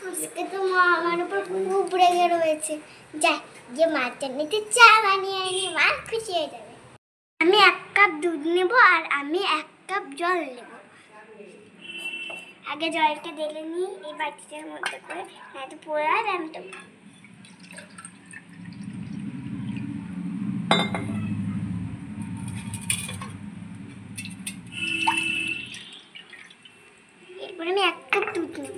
আজকে তো মা আমার উপর খুব রেগে রয়েছে। যাই যে মার জন্য একটু চা বানিয়ে আনি, মা খুশি হয়ে যাবে। আমি 1 কাপ দুধ নেব আর আমি 1 কাপ জল নেব। আগে জলটা ঢেলে নিই এই বাটিটার মধ্যে করে, তো পড়ে আর আমি তো এরপরে আমি 1 কাপ দুধ নেব।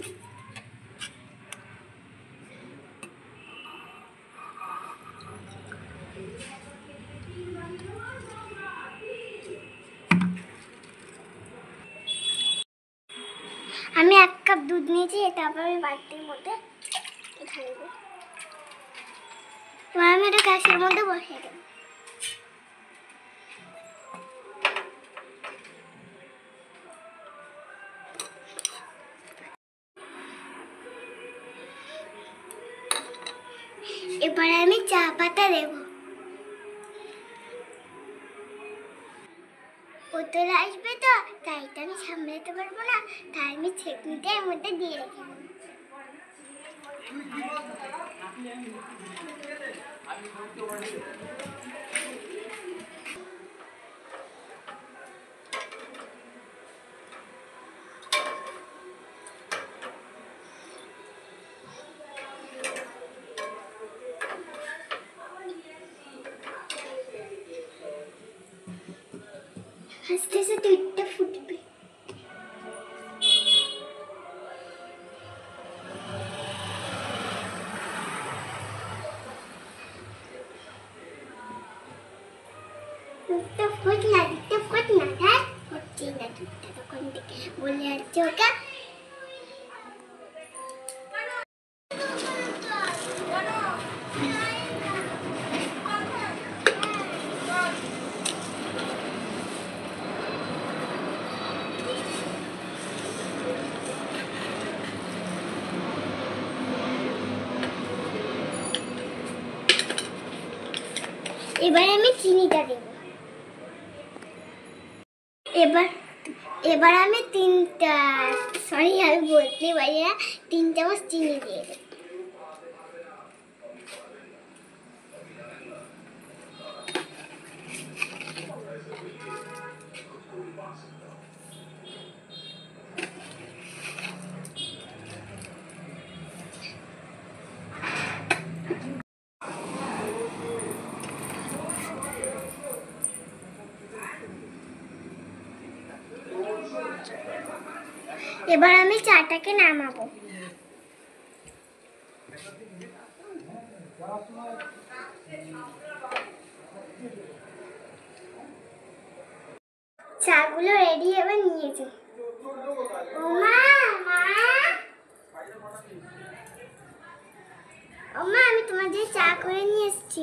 আমি 1 কাপ দুধ নিয়েছি, এটা আবার আমি বাটির মধ্যে ঢালবো। এবার আমি এটা গ্যাসের মধ্যে বসিয়ে দেবো। এবার আমি চা পাতা দেব। বোতল আসবে তো, তাই তো আমি সামলাতে পারবো না, তাই আমি ছেঁকনিটা এর মধ্যে দিয়ে রেখে দেবো। আস্তে আস্তে দুধটা ফুটবে। দুধটা ফুট না, হ্যাঁ হচ্ছে না দুধটা, তখন থেকে বলে আসছে ওকে। এবার আমি চিনিটা দেব। এবার আমি 3 চামচ চিনি দিয়ে দেব। এবার আমি চাটাকে নামাবো। চাগুলো রেডি, এবার নিয়েছি। ওমা আমি তোমার জন্য চা করে নিয়ে এসেছি।